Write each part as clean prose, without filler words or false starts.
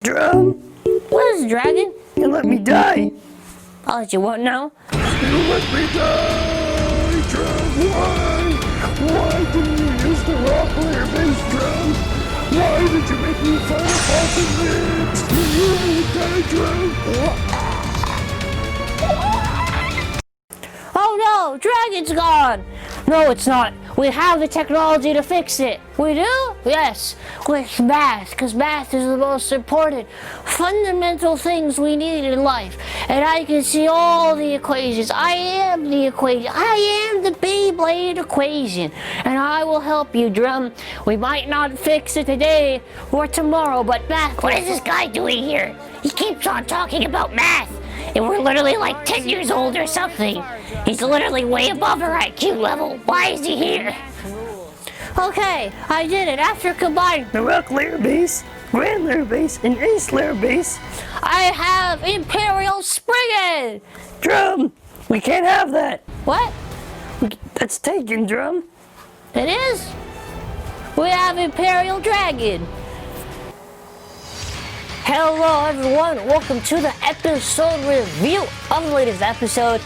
Drum, What is dragon? you let me die. I'll let you what now? You let me die, Drum. Why? Why didn't you use the rock layer base, Drum? Why did you make me fight a boss of limbs? You let me die, Drum. Oh no, dragon's gone! No, it's not. We have the technology to fix it. We do? Yes, with math, because math is the most important, fundamental things we need in life. And I can see all the equations. I am the equation. I am the Beyblade equation. And I will help you, Drum. We might not fix it today or tomorrow, but math... What is this guy doing here? He keeps on talking about math. And we're literally like 10 years old or something. He's literally way above our IQ level. Why is he here? Okay, I did it. After combining The rock layer base, grand layer base, and ace layer base. I have Imperial Springing! Drum, we can't have that. What? That's taken, Drum. It is? We have Imperial Dragon. Hello everyone, welcome to the episode review of the latest episode.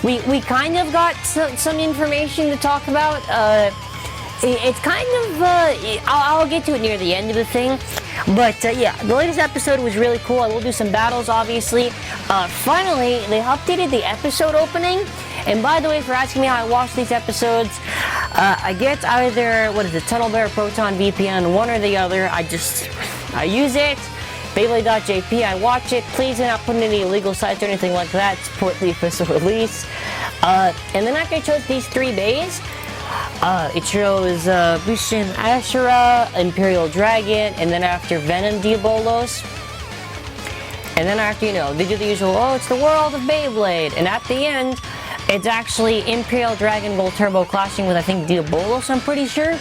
We kind of got some information to talk about. It's kind of, I'll get to it near the end of the thing. But yeah, the latest episode was really cool. I will do some battles, obviously. Finally, they updated the episode opening. And by the way, for asking me how I watch these episodes, I get either, Tunnel Bear, Proton, VPN, one or the other. I use it. Beyblade.jp, I watch it. Please do not put in any illegal sites or anything like that. Support the official release. And then after I chose these three bays, it shows Bushin Ashura, Imperial Dragon, and then after Venom Diabolos. And then after, they do the usual, oh, it's the world of Beyblade. And at the end, it's actually Imperial Dragon Gold Turbo clashing with, I think, Diabolos, I'm pretty sure.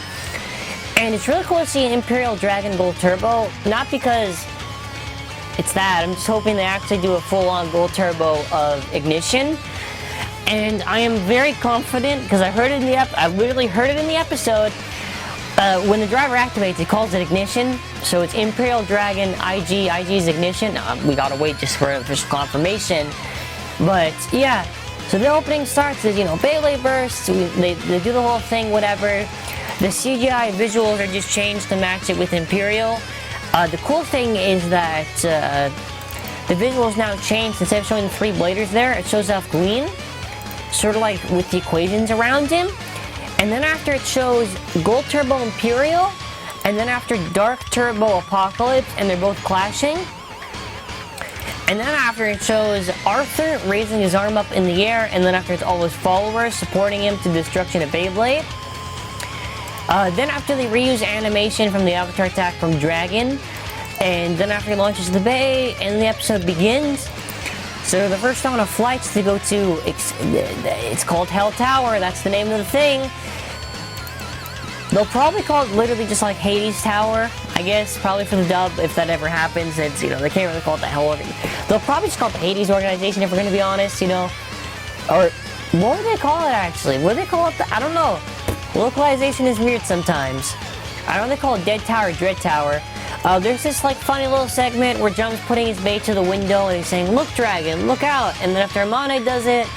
And it's really cool to see an Imperial Dragon Gold Turbo, not because it's that. I'm just hoping they actually do a full-on Gold Turbo of Ignition. And I am very confident, because I literally heard it in the episode. When the driver activates, it calls it Ignition. So it's Imperial Dragon, IG's Ignition. We gotta wait just for official confirmation. But yeah, so the opening starts as, Beyblade bursts. They do the whole thing, whatever. The CGI visuals are just changed to match it with Imperial. The cool thing is that the visuals now changed. Instead of showing the three bladers there, it shows off green, sort of like with the equations around him. And then after it shows Gold Turbo Imperial, and then after Dark Turbo Apocalypse, and they're both clashing. And then after it shows Arthur raising his arm up in the air, and then after it's all his followers supporting him to destruction of Beyblade. Then after they reuse animation from the Avatar attack from Dragon, and then after he launches the bay, and the episode begins. So the first round of flights to go to, it's called Hell Tower, that's the name of the thing. They'll probably call it literally just like Hades Tower, I guess, probably for the dub, if that ever happens. It's, they can't really call it the Hell. They'll probably just call it the Hades Organization, if we're gonna be honest, Or, what would they call it actually? What do they call it? I don't know. Localization is weird sometimes. I know they call it Dead Tower, Dread Tower. There's this like funny little segment where Drum's putting his bait to the window and he's saying, "Look, Dragon, look out!" And then after Amane does it,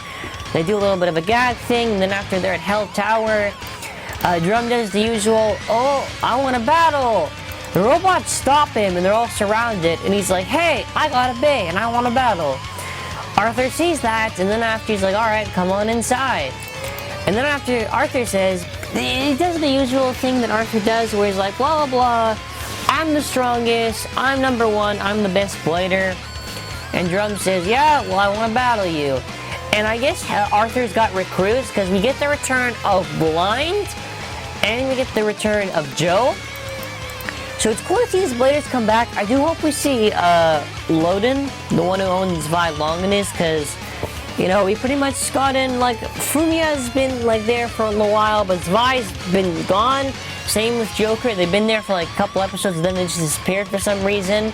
they do a little bit of a gag thing. And then after they're at Hell Tower, Drum does the usual, "Oh, I want to battle!" The robots stop him and they're all surrounded. And he's like, "Hey, I got a bay and I want to battle." Arthur sees that, and then after he's like, "Alright, come on inside." And then after Arthur says, he does the usual thing that Arthur does where he's like, blah, blah, blah, I'm the strongest, I'm number one, I'm the best blader. And Drum says, yeah, well, I want to battle you. And I guess Arthur's got recruits because we get the return of Blind and we get the return of Joe. So it's cool to see these bladers come back. I do hope we see Loden, the one who owns Vi Longinus, because we pretty much got in, like, Fumiya's been, like, there for a little while, but Zvi's been gone. Same with Joker. They've been there for, like, a couple episodes, then they just disappeared for some reason.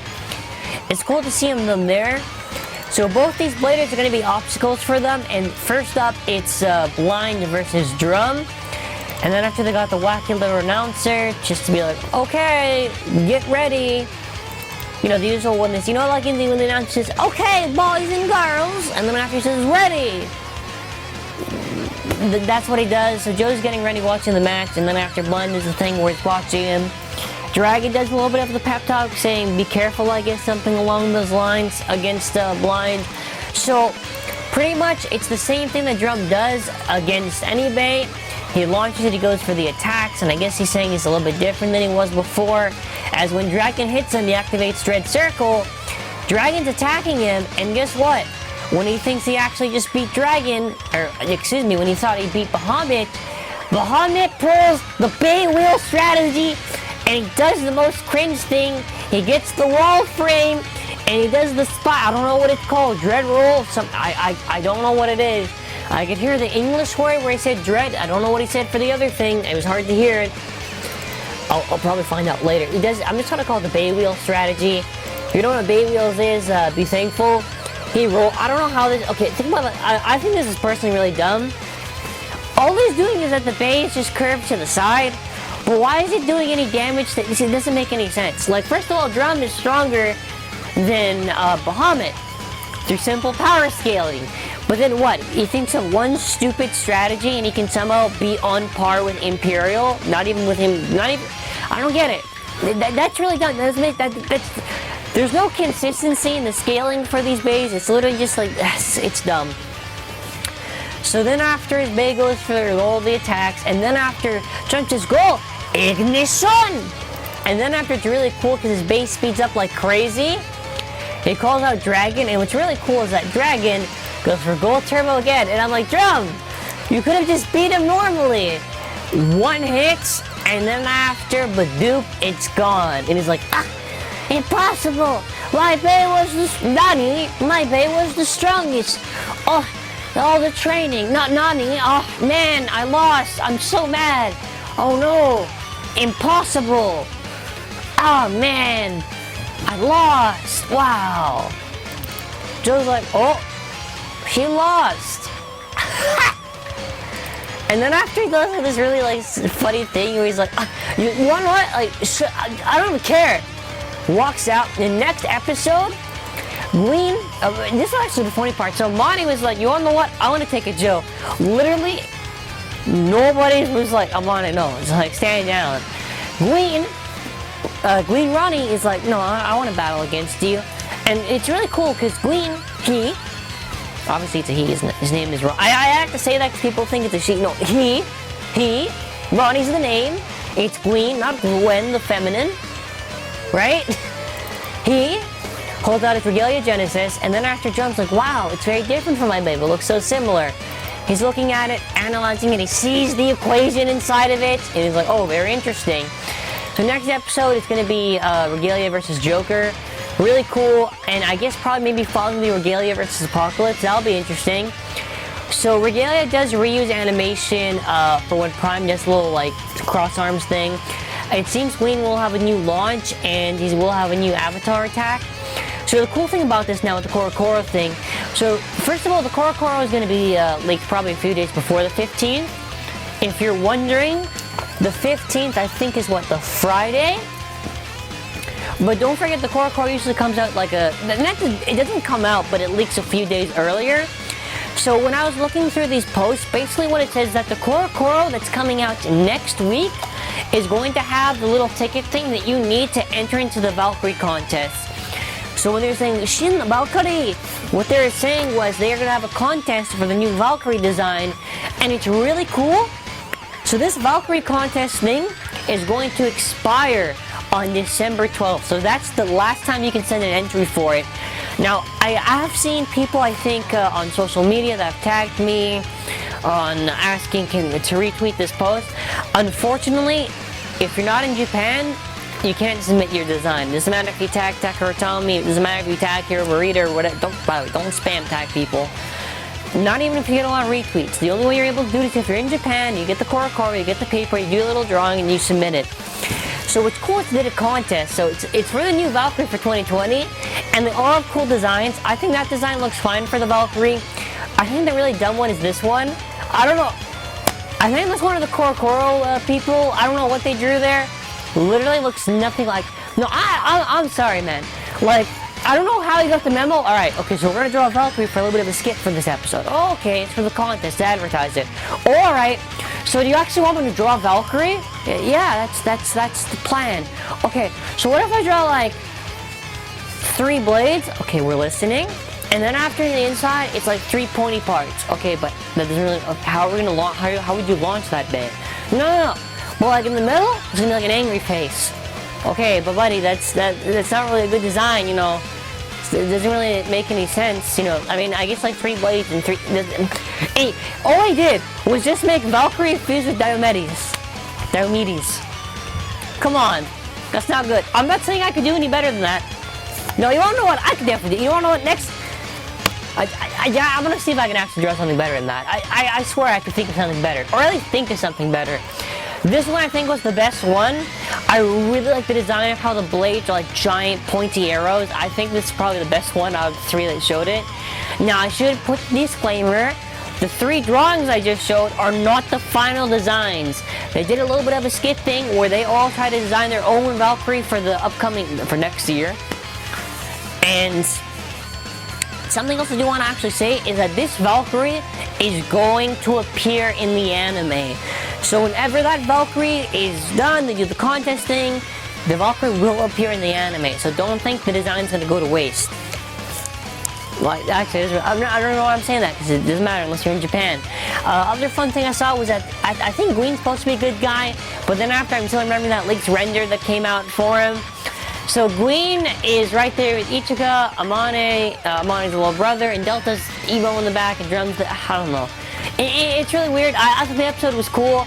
It's cool to see them there. So both these bladers are going to be obstacles for them, and first up, it's Blind versus Drum. And then after they got the wacky little announcer, just to be like, okay, get ready. You know, the usual one is, you know, like in the when the announcer says, okay, boys and girls, and then after he says, ready. That's what he does. So Joe's getting ready watching the match, and then after Blend is the thing where it's watching him. Dragon does a little bit of the pep talk saying, be careful, I guess, something along those lines against Blind. So pretty much it's the same thing that Drum does against any bait. He launches it, he goes for the attacks, and I guess he's saying he's a little bit different than he was before, as when Dragon hits him, he activates Dread Circle. Dragon's attacking him, and guess what? When he thinks he actually just beat Dragon, or excuse me, when he thought he beat Bahamut, Bahamut pulls the Beywheelz strategy, and he does the most cringe thing. He gets the wall frame, and he does the spot. I don't know what it's called, Dread Roll. I don't know what it is. I could hear the English word where he said Dread. I don't know what he said for the other thing. It was hard to hear it. I'll probably find out later. He does. I'm just trying to call it the Beywheelz strategy. If you don't know what Beywheelz is, be thankful. He roll. I don't know how this. Okay, think about it. I think this is personally really dumb. All he's doing is that the bay is just curved to the side. But why is it doing any damage? That it doesn't make any sense. Like, first of all, Drum is stronger than Bahamut through simple power scaling. But then what? He thinks of one stupid strategy and he can somehow be on par with Imperial. Not even with him. Not even. I don't get it. That's really dumb. That doesn't make that. There's no consistency in the scaling for these bays. It's literally just like it's dumb. So then after his bay goes for all the attacks, and then after Drum just go ignition, and then after it's really cool because his base speeds up like crazy. He calls out Dragon, and what's really cool is that Dragon goes for Gold Turbo again, and I'm like, Drum, you could have just beat him normally. One hit, and then after Badoop, it's gone. And he's like, impossible. My bay was the strongest. Oh, all the training. Not Nani. Oh man, I lost. I'm so mad. Oh no, impossible. Oh man, I lost. Wow. Joe's like, oh, he lost. And then after he does this really like funny thing where he's like, you want what? Like, I don't even care. Walks out. The next episode, Glean, this is actually the funny part. So Monty was like, you wanna know what? I wanna take a Joe. Literally, nobody was like, I'm on it. No, it's like, stand down. Glean Ronnie is like, no, I wanna battle against you. And it's really cool because Glean, he, obviously it's a he, isn't it? His name is Ron. I have to say that because people think it's a she. No, he, Ronnie's the name. It's Glean, not Gwen, the feminine. Right? He holds out his Regalia Genesis, and then after Drum's like, wow, it's very different from my babe. It looks so similar. He's looking at it, analyzing it, he sees the equation inside of it, and he's like, oh, very interesting. So next episode is going to be Regalia versus Joker. Really cool, and I guess probably maybe following the Regalia versus Apocalypse. That'll be interesting. So Regalia does reuse animation for when Prime does a little like cross arms thing. It seems Glean will have a new launch and he will have a new avatar attack. So the cool thing about this now with the Korokoro thing, so first of all, the Korokoro is going to be leaked probably a few days before the 15th. If you're wondering, the 15th I think is what, the Friday? But don't forget the Korokoro usually comes out like it doesn't come out, but it leaks a few days earlier. So when I was looking through these posts, basically what it says is that the Korokoro that's coming out next week is going to have the little ticket thing that you need to enter into the Valkyrie contest. So when they're saying Shin Valkyrie, what they're saying was they're going to have a contest for the new Valkyrie design, and it's really cool. So this Valkyrie contest thing is going to expire on December 12th. So that's the last time you can send an entry for it. Now, I have seen people, I think, on social media that have tagged me on asking to retweet this post. Unfortunately, if you're not in Japan, you can't submit your design. It doesn't matter if you tag TAKARA TOMY, it doesn't matter if you tag your reader or whatever. Don't spam tag people. Not even if you get a lot of retweets. The only way you're able to do it is if you're in Japan, you get the Korokoro, you get the paper, you do a little drawing, and you submit it. So what's cool is they did a contest. So it's for the new Valkyrie for 2020, and they all have cool designs. I think that design looks fine for the Valkyrie. I think the really dumb one is this one. I don't know. I think that's one of the Korokoro people. I don't know what they drew there. Literally looks nothing like. No, I'm sorry, man. Like, I don't know how you got the memo. Alright, okay, so we're gonna draw a Valkyrie for a little bit of a skit for this episode. Oh, okay, it's for the contest, to advertise it. Alright, so do you actually want me to draw a Valkyrie? Yeah, that's the plan. Okay, so what if I draw like 3 blades? Okay, we're listening. And then after the inside, it's like 3 pointy parts. Okay, but that doesn't really, how are we gonna launch, how would you launch that bit? No. Well, like in the middle, it's gonna be like an angry face. Okay, but buddy, that's not really a good design, you know. It doesn't really make any sense, you know. I mean, I guess like 3 blades and 3... Hey, all I did was just make Valkyrie fused with Diomedes. Come on. That's not good. I'm not saying I could do any better than that. No, you wanna know what I could definitely do? You wanna know what next... Yeah, I'm gonna see if I can actually draw something better than that. I swear I could think of something better. Or at least think of something better. This one I think was the best one. I really like the design of how the blades are like giant pointy arrows. I think this is probably the best one out of the 3 that showed it. Now I should put the disclaimer. The 3 drawings I just showed are not the final designs. They did a little bit of a skit thing where they all try to design their own Valkyrie for for next year. And something else I do want to actually say is that this Valkyrie is going to appear in the anime. So whenever that Valkyrie is done, they do the contest thing, the Valkyrie will appear in the anime. So don't think the design's going to go to waste. Like, actually, I don't know why I'm saying that, because it doesn't matter unless you're in Japan. Other fun thing I saw was that I think Green's supposed to be a good guy, but then after I'm still remembering that leaked render that came out for him. So Green is right there with Ichika, Amane, Amane's little brother, and Delta's Evo in the back and drums. I don't know. It's really weird. I thought the episode was cool.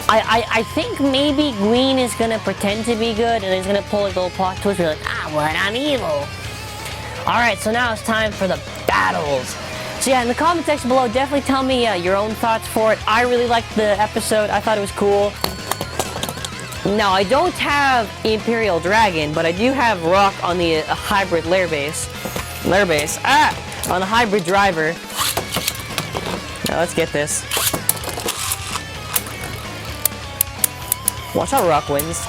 I think maybe Green is gonna pretend to be good and he's gonna pull like a little plot twist where like, what, I'm evil. Alright, so now it's time for the battles. So yeah, in the comment section below, definitely tell me your own thoughts for it. I really liked the episode. I thought it was cool. Now, I don't have Imperial Dragon, but I do have Rock on the hybrid lair base. On the hybrid driver. Now, let's get this. Watch how Rock wins.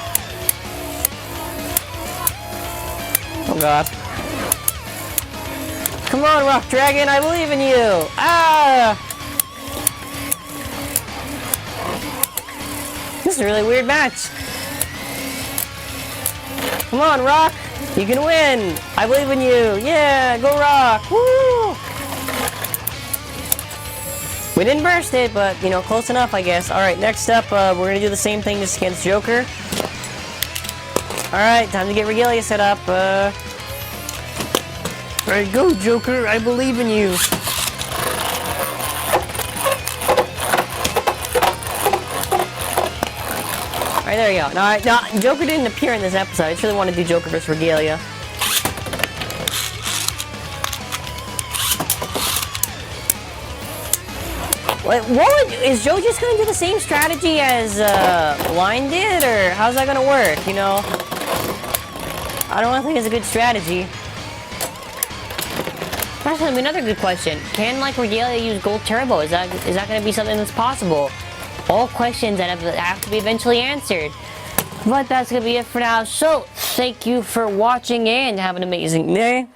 Oh god. Come on, Rock Dragon, I believe in you! This is a really weird match. Come on, Rock! You can win! I believe in you! Yeah! Go Rock! Woo! We didn't burst it, but, you know, close enough, I guess. Alright, next up, we're gonna do the same thing just against Joker. Alright, time to get Regalia set up. Alright, go, Joker! I believe in you! Alright, there you go. Now, Joker didn't appear in this episode. I just really want to do Joker vs. Regalia. Wait, is Joe just going to do the same strategy as Line did, or how's that going to work, you know? I don't think it's a good strategy. Actually, another good question. Can, like, Regalia use Gold Turbo? Is that going to be something that's possible? All questions that have to be eventually answered. But that's going to be it for now. So, thank you for watching and have an amazing day.